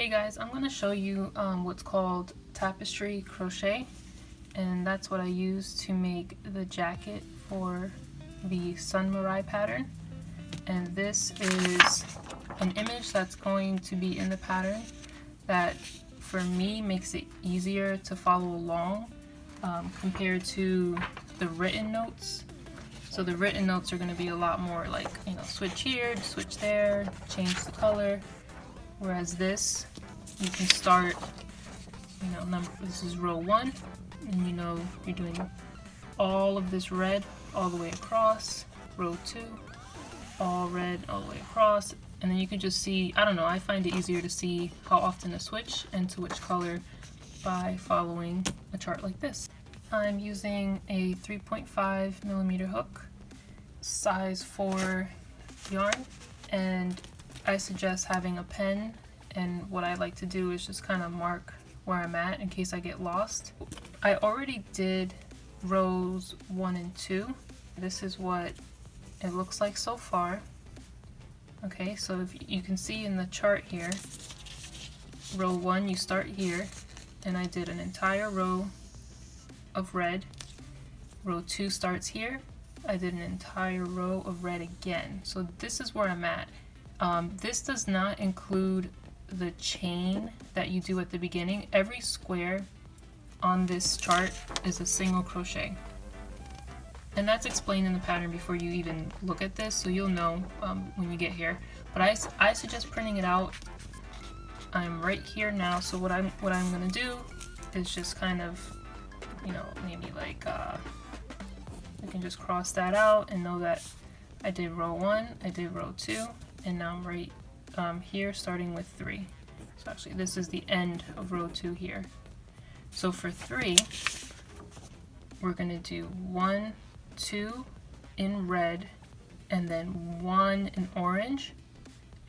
Hey guys, I'm going to show you what's called Tapestry Crochet, and that's what I use to make the jacket for the Sunmurai pattern. And this is an image that's going to be in the pattern that for me makes it easier to follow along compared to the written notes. So the written notes are going to be a lot more like, you know, switch here, switch there, change the color. Whereas this, you can start, you know, this is row 1, and you know you're doing all of this red all the way across, row 2, all red all the way across, and then you can just see, I don't know, I find it easier to see how often to switch and to which color by following a chart like this. I'm using a 3.5mm hook, size 4 yarn, and I suggest having a pen, and what I like to do is just kind of mark where I'm at in case I get lost. I already did rows 1 and 2. This is what it looks like so far. Okay, so if you can see in the chart here, row 1 you start here, and I did an entire row of red. Row 2 starts here. I did an entire row of red again. So this is where I'm at. This does not include the chain that you do at the beginning. Every square on this chart is a single crochet. And that's explained in the pattern before you even look at this, so you'll know when you get here. But I suggest printing it out. I'm right here now, so what I'm gonna do is just kind of, you know, maybe like we can just cross that out and know that I did row 1, I did row 2, and now I'm right here starting with 3. So actually this is the end of row 2 here. So for 3 we're going to do 1, 2 in red, and then 1 in orange,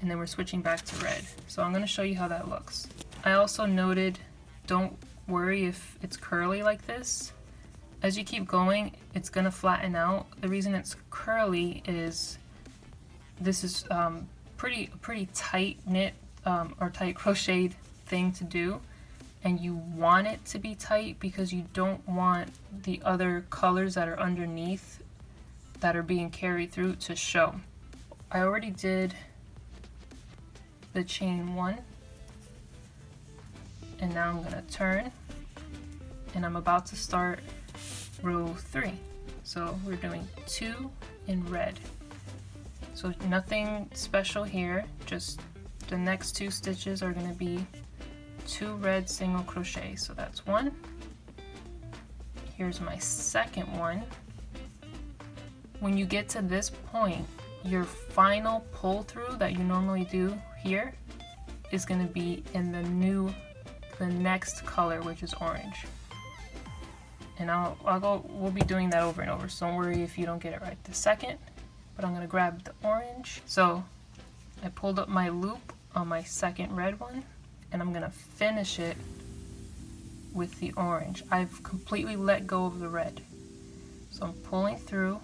and then we're switching back to red. So I'm going to show you how that looks. I also noted, don't worry if it's curly like this. As you keep going, it's going to flatten out. The reason it's curly is this is pretty tight knit or tight crocheted thing to do, and you want it to be tight because you don't want the other colors that are underneath that are being carried through to show. I already did the chain 1, and now I'm gonna turn, and I'm about to start row 3. So we're doing 2 in red. So nothing special here, just the next 2 stitches are going to be 2 red single crochet. So that's 1. Here's my second one. When you get to this point, your final pull through that you normally do here is going to be in the next color, which is orange. And we'll be doing that over and over, so don't worry if you don't get it right this second. But I'm going to grab the orange. So I pulled up my loop on my second red one, and I'm going to finish it with the orange. I've completely let go of the red. So I'm pulling through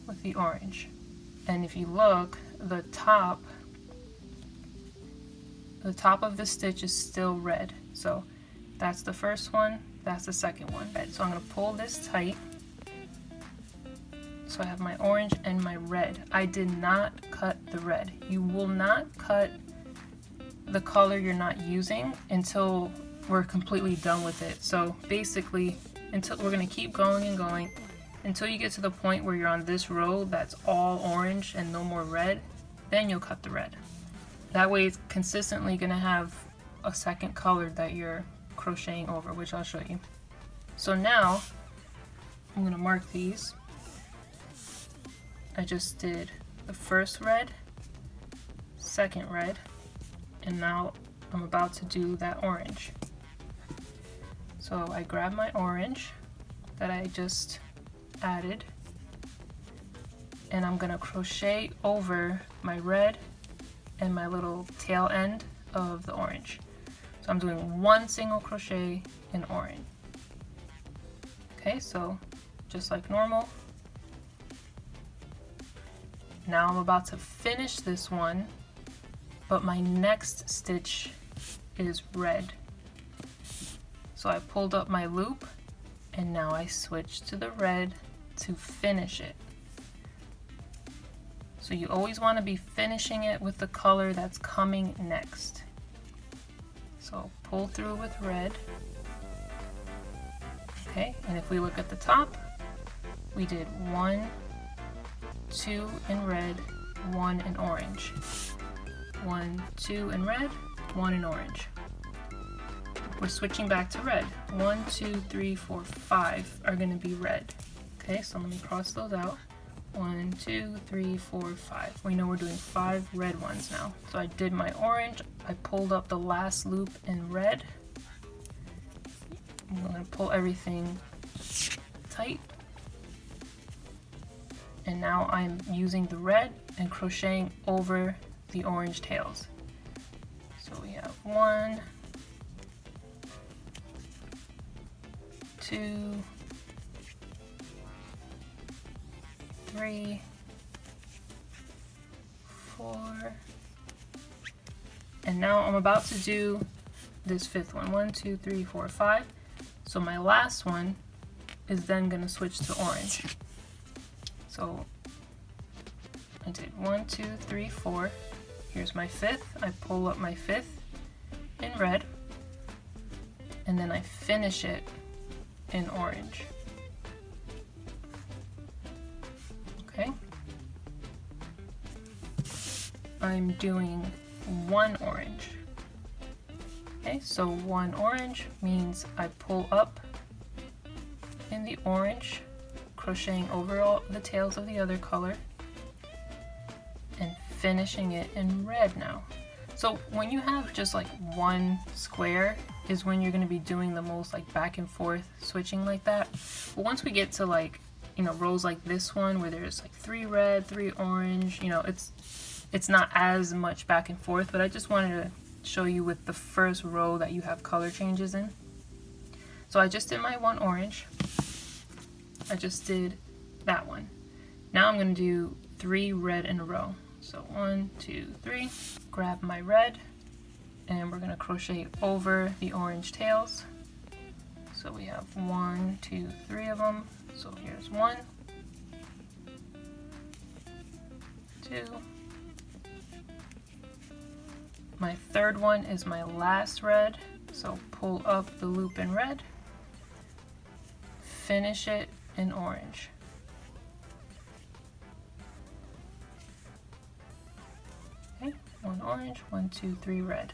with the orange. And if you look, the top of the stitch is still red. So that's the first one, that's the second one. So I'm going to pull this tight. So I have my orange and my red. I did not cut the red. You will not cut the color you're not using until we're completely done with it. So basically, until we're going to keep going and going until you get to the point where you're on this row that's all orange and no more red, then you'll cut the red. That way it's consistently going to have a second color that you're crocheting over, which I'll show you. So now I'm going to mark these. I just did the first red, second red, and now I'm about to do that orange. So I grab my orange that I just added, and I'm gonna crochet over my red and my little tail end of the orange. So I'm doing 1 single crochet in orange. Okay, so just like normal. Now I'm about to finish this one, but my next stitch is red. So I pulled up my loop and now I switched to the red to finish it. So you always want to be finishing it with the color that's coming next. So pull through with red. Okay, and if we look at the top, we did 1, 2 in red, 1 in orange. 1, 2 in red, 1 in orange. We're switching back to red. 1, 2, 3, 4, 5 are going to be red. Okay, so let me cross those out. 1, 2, 3, 4, 5. We know we're doing 5 red ones now. So I did my orange. I pulled up the last loop in red. I'm going to pull everything tight. And now I'm using the red and crocheting over the orange tails. So we have 1, 2, 3, 4, and now I'm about to do this 5th one. 1, 2, 3, 4, 5. So my last one is then going to switch to orange. So I did 1, 2, 3, 4. Here's my 5th. I pull up my 5th in red, and then I finish it in orange. Okay. I'm doing 1 orange. Okay, so 1 orange means I pull up in the orange, crocheting over all the tails of the other color, and finishing it in red now. So when you have just like 1 square is when you're going to be doing the most like back and forth switching like that. But once we get to like, you know, rows like this one where there's like 3 red, 3 orange, you know, it's not as much back and forth, but I just wanted to show you with the first row that you have color changes in. So I just did my 1 orange. I just did that one. Now I'm going to do 3 red in a row. So 1, 2, 3, grab my red, and we're going to crochet over the orange tails. So we have 1, 2, 3 of them. So here's 1, 2. My 3rd one is my last red. So pull up the loop in red, finish it in orange. Okay, 1 orange, 1, 2, 3 red.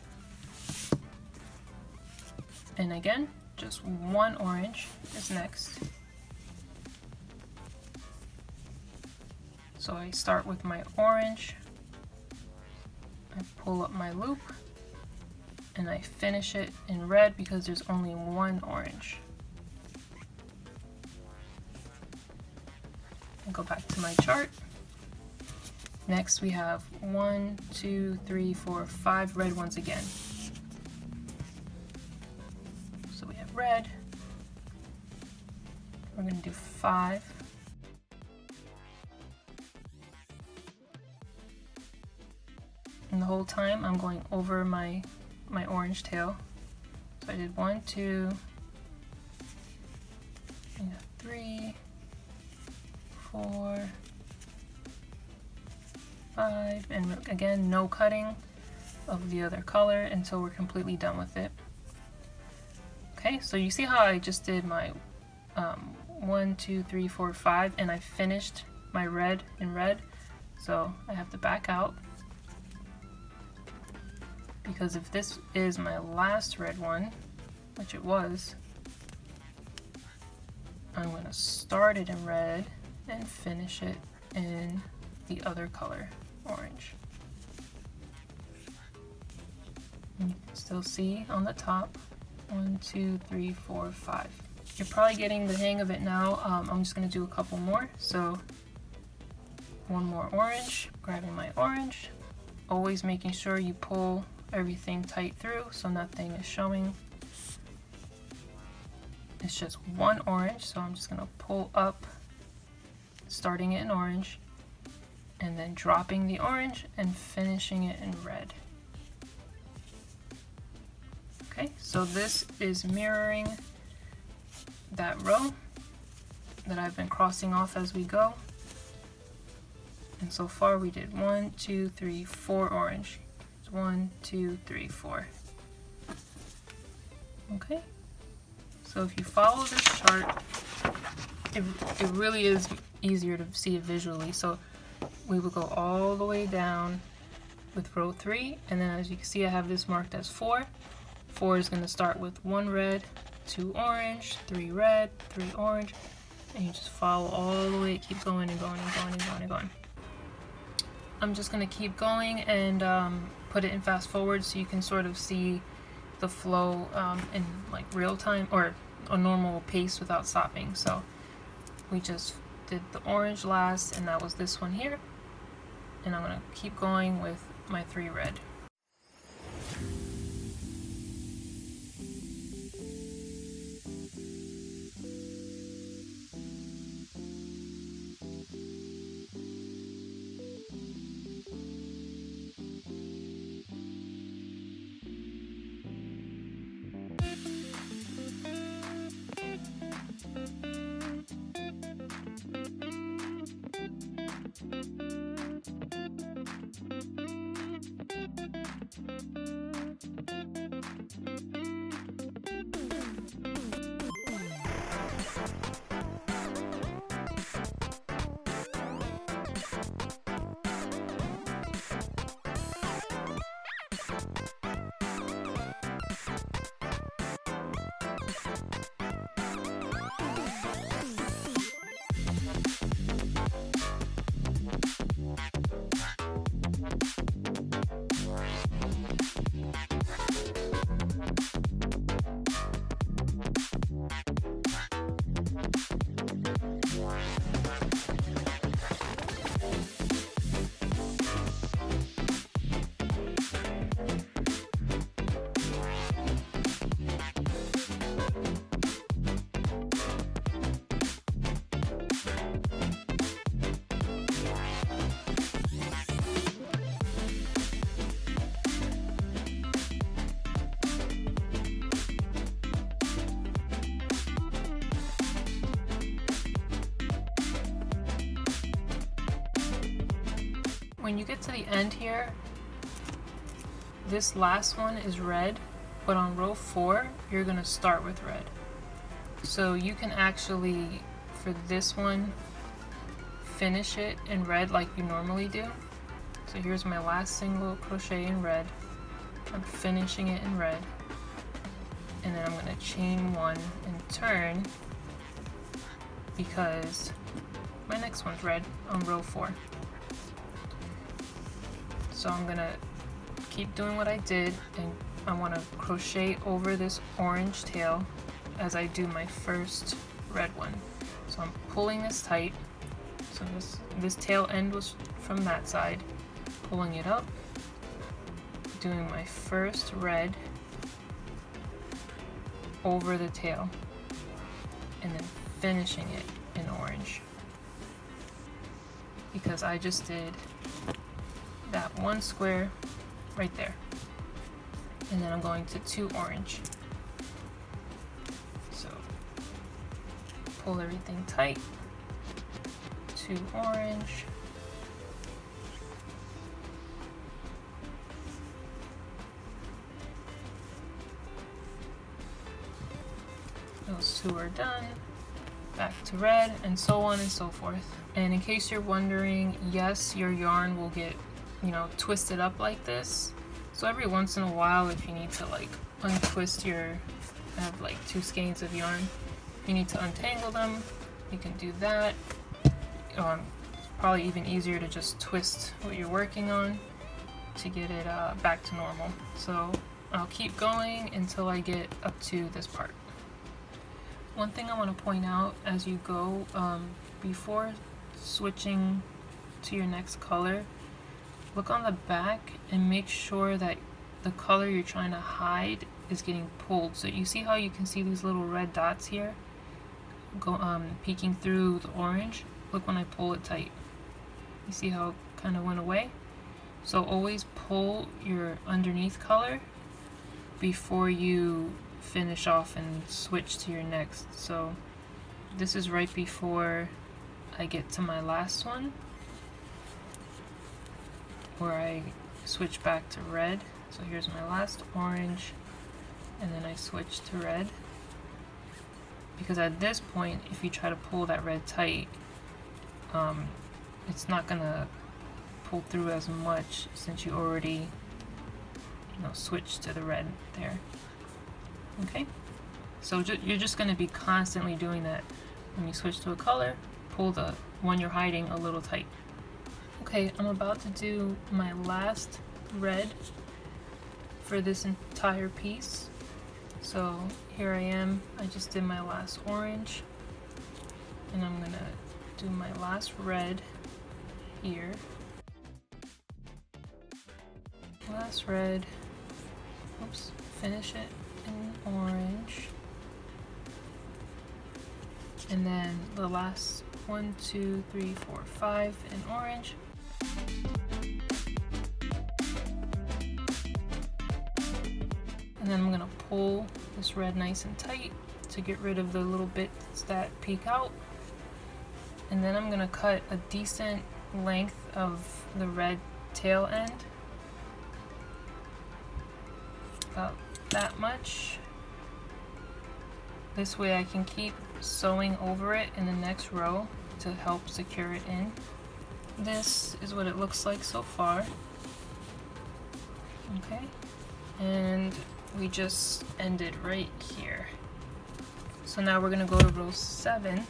And again, just 1 orange is next. So I start with my orange, I pull up my loop, and I finish it in red because there's only 1 orange. And go back to my chart. Next we have 1, 2, 3, 4, 5 red ones again. So we have red. We're going to do 5. And the whole time I'm going over my orange tail. So I did 1, 2, 3, 4, 5, and again, no cutting of the other color until we're completely done with it. Okay, so you see how I just did my 1, 2, 3, 4, 5, and I finished my red in red. So I have to back out, because if this is my last red one, which it was, I'm going to start it in red and finish it in the other color, orange. And you can still see on the top, 1, 2, 3, 4, 5. You're probably getting the hang of it now. I'm just going to do a couple more. So 1 more orange, grabbing my orange, always making sure you pull everything tight through so nothing is showing. It's just 1 orange, so I'm just going to pull up, starting it in orange, and then dropping the orange and finishing it in red. Okay, so this is mirroring that row that I've been crossing off as we go. And so far we did 1, 2, 3, 4 orange. 1, 2, 3, 4. Okay, so if you follow this chart, it really is easier to see it visually. So we will go all the way down with row 3, and then as you can see I have this marked as 4. 4 is going to start with 1 red, 2 orange, 3 red, 3 orange, and you just follow all the way, keep going and going and going and going and going. I'm just going to keep going and put it in fast forward so you can sort of see the flow in like real time or a normal pace without stopping. So we just did the orange last, and that was this one here, and I'm going to keep going with my 3 red. When you get to the end here, this last one is red, but on row 4 you're going to start with red. So you can actually, for this one, finish it in red like you normally do. So here's my last single crochet in red. I'm finishing it in red, and then I'm going to chain 1 and turn because my next one's red on row 4. So I'm gonna keep doing what I did, and I want to crochet over this orange tail as I do my first red one. So I'm pulling this tight. So this tail end was from that side, pulling it up, doing my first red over the tail, and then finishing it in orange because I just did that one square right there, and then I'm going to 2 orange. So pull everything tight, 2 orange, those 2 are done, back to red, and so on and so forth. And in case you're wondering, yes, your yarn will get twisted up like this. So every once in a while, if you need to like untwist I have like 2 skeins of yarn, you need to untangle them, you can do that. It's probably even easier to just twist what you're working on to get it back to normal. So I'll keep going until I get up to this part. One thing I want to point out as you go, before switching to your next color, look on the back and make sure that the color you're trying to hide is getting pulled. So you see how you can see these little red dots here peeking through the orange? Look when I pull it tight. You see how it kind of went away? So always pull your underneath color before you finish off and switch to your next. So this is right before I get to my last one, where I switch back to red. So here's my last orange, and then I switch to red. Because at this point, if you try to pull that red tight, it's not gonna pull through as much since you already, switched to the red there. Okay, so you're just gonna be constantly doing that. When you switch to a color, pull the one you're hiding a little tight. Okay, I'm about to do my last red for this entire piece. So here I am, I just did my last orange, and I'm gonna do my last red here. Last red, oops, finish it in orange. And then the last 1, 2, 3, 4, 5 in orange. And then I'm gonna pull this red nice and tight to get rid of the little bits that peek out. And then I'm gonna cut a decent length of the red tail end. About that much. This way I can keep sewing over it in the next row to help secure it in. This is what it looks like so far. Okay, and we just ended right here. So now we're gonna go to row 7,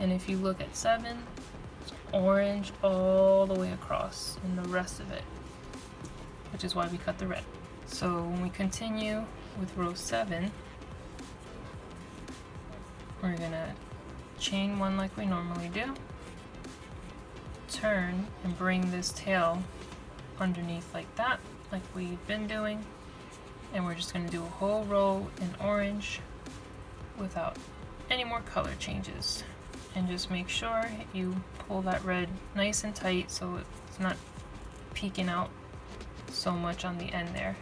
and if you look at 7, it's orange all the way across and the rest of it, which is why we cut the red. So when we continue with row 7, we're gonna chain 1 like we normally do, turn and bring this tail underneath like that, like we've been doing. And we're just going to do a whole row in orange without any more color changes. And just make sure you pull that red nice and tight so it's not peeking out so much on the end there.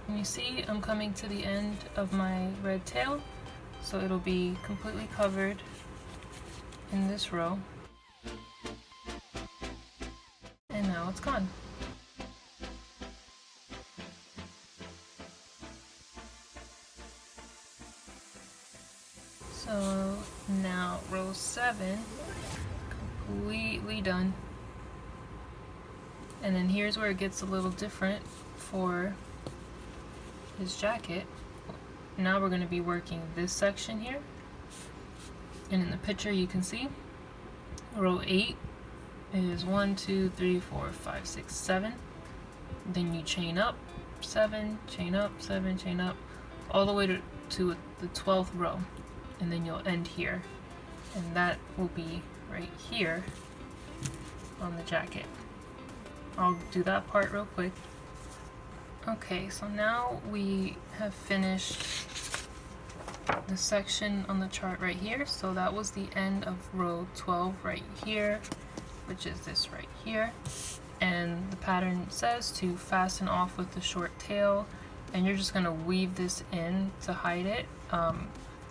You see, I'm coming to the end of my red tail, so it'll be completely covered in this row, and now it's gone. So now row 7, completely done. And then here's where it gets a little different for his jacket. Now we're going to be working this section here, and in the picture you can see row 8 is 1, 2, 3, 4, 5, 6, 7. Then you chain up 7, chain up 7, chain up all the way to the 12th row, and then you'll end here, and that will be right here on the jacket. I'll do that part real quick. Okay, so now we have finished the section on the chart right here. So that was the end of row 12 right here, which is this right here. And the pattern says to fasten off with the short tail, and you're just gonna weave this in to hide it.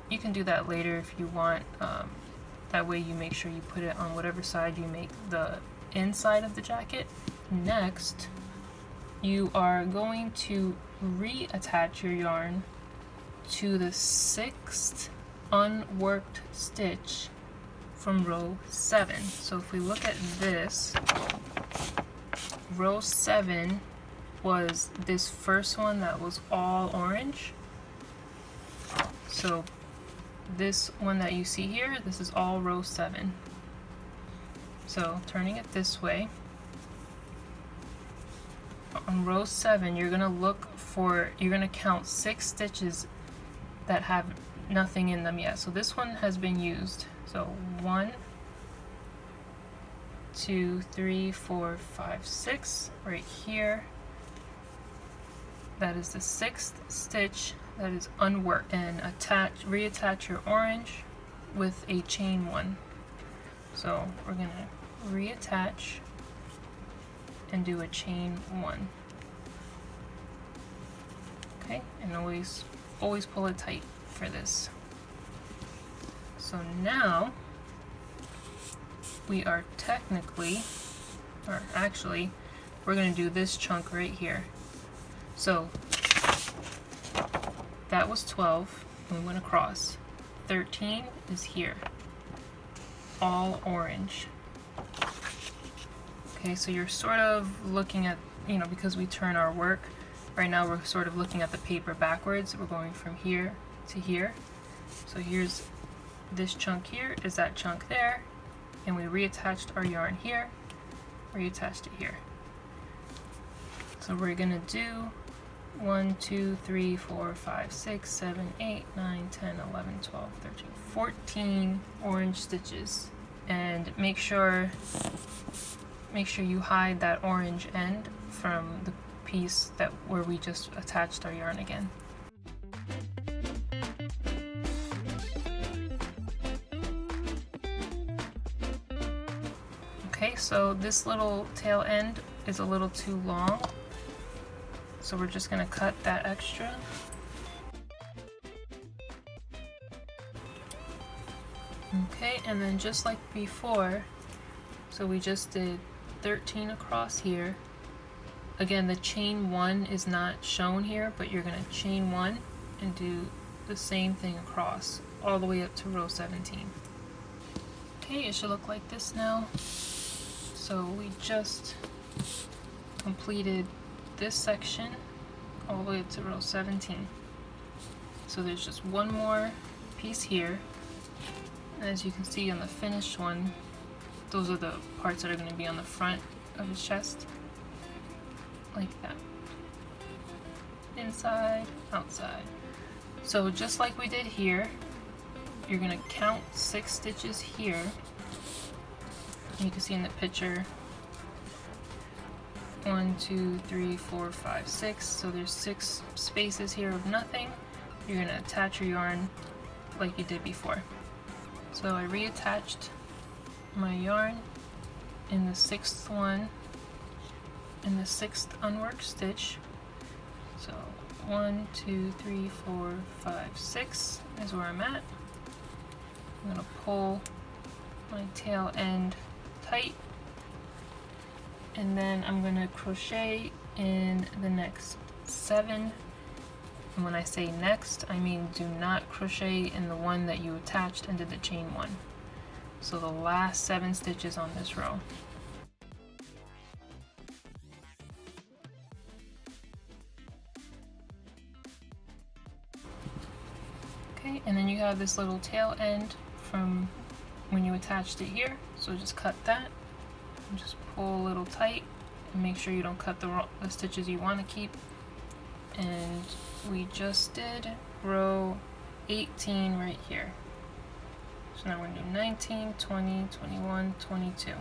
You can do that later if you want. That way you make sure you put it on whatever side you make the inside of the jacket. Next, you are going to reattach your yarn to the 6th unworked stitch from row 7. So if we look at this, row 7 was this first one that was all orange. So this one that you see here, this is all row 7. So turning it this way, on row 7, you're gonna count 6 stitches that have nothing in them yet. So this one has been used. So 1, 2, 3, 4, 5, 6 right here. that is the 6th stitch that is unworked, and reattach your orange with a chain 1. So we're gonna reattach and do a chain 1. Okay, and always pull it tight for this. So now we are technically, or actually, we're going to do this chunk right here. So that was 12, and we went across. 13 is here, all orange. Okay, so you're sort of looking at, you know, because we turn our work, right now we're sort of looking at the paper backwards. We're going from here to here. So here's this chunk here, is that chunk there, and we reattached our yarn here, reattached it here. So we're gonna do 1, 2, 3, 4, 5, 6, 7, 8, 9, 10, 11, 12, 13, 14 orange stitches. And make sure you hide that orange end from the piece where we just attached our yarn again. Okay, so this little tail end is a little too long, so we're just gonna cut that extra. Okay, and then just like before, so we just did 13 across here. Again, the chain 1 is not shown here, but you're gonna chain 1 and do the same thing across all the way up to row 17. Okay, it should look like this now. So we just completed this section all the way up to row 17. So there's just one more piece here. As you can see on the finished one, those are the parts that are going to be on the front of his chest, like that. Inside, outside. So just like we did here, you're going to count 6 stitches here. You can see in the picture 1, 2, 3, 4, 5, 6. So there's 6 spaces here of nothing. You're going to attach your yarn like you did before. So I reattached my yarn in the 6th one, in the 6th unworked stitch. So 1, 2, 3, 4, 5, 6 is where I'm at. I'm going to pull my tail end tight, and then I'm going to crochet in the next 7. And when I say next, I mean do not crochet in the one that you attached and did the chain 1. So the last 7 stitches on this row. Okay, and then you have this little tail end from when you attached it here, so just cut that and just pull a little tight and make sure you don't cut the stitches you want to keep. And we just did row 18 right here. So now we're going to do 19, 20, 21, 22.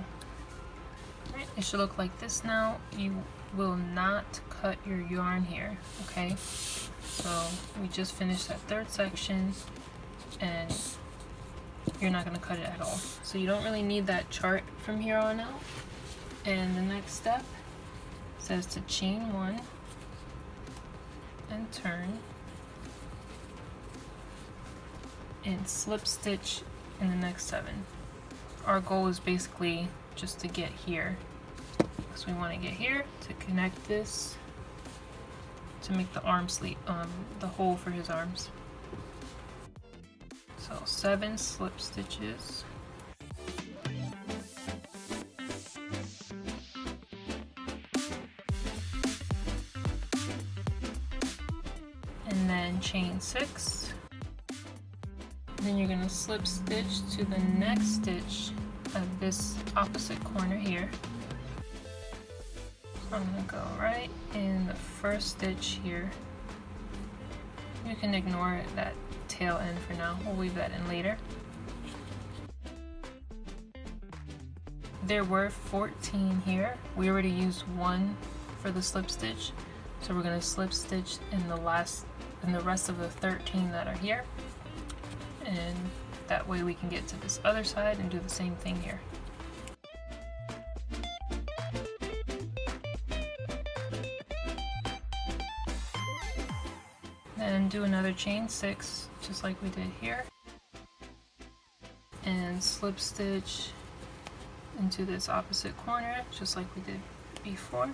Alright, it should look like this now. You will not cut your yarn here, okay? So we just finished that 3rd section, and you're not going to cut it at all. So you don't really need that chart from here on out. And the next step says to chain 1 and turn and slip stitch in the next 7. Our goal is basically just to get here, because we want to get here to connect this to make the arm sleeve, the hole for his arms. So 7 slip stitches. And then chain 6. Then you're going to slip stitch to the next stitch of this opposite corner here. So I'm going to go right in the 1st stitch here. You can ignore that tail end for now, we'll weave that in later. There were 14 here. We already used 1 for the slip stitch, So we're going to slip stitch in the rest of the 13 that are here, and that way we can get to this other side and do the same thing here. Then do another chain 6 just like we did here, and slip stitch into this opposite corner just like we did before,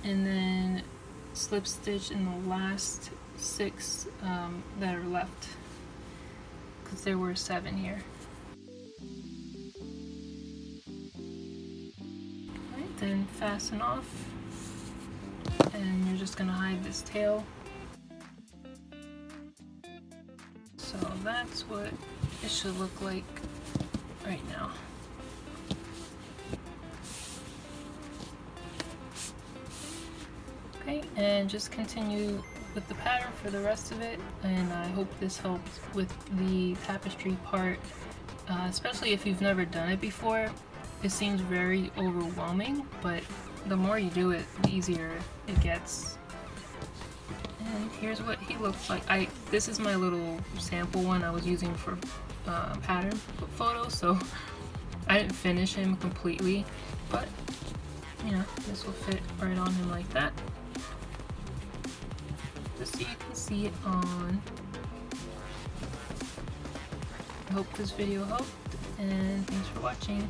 and then slip stitch in the last 6 that are left, because there were 7 here. Alright, then fasten off, and you're just going to hide this tail. So that's what it should look like right now. Okay, and just continue with the pattern for the rest of it, and I hope this helps with the tapestry part, especially if you've never done it before. It seems very overwhelming, but the more you do it, the easier it gets. And here's what he looks like. This is my little sample one I was using for pattern photos, so I didn't finish him completely, but you know, this will fit right on him like that. Just so you can see it on. I hope this video helped, and thanks for watching.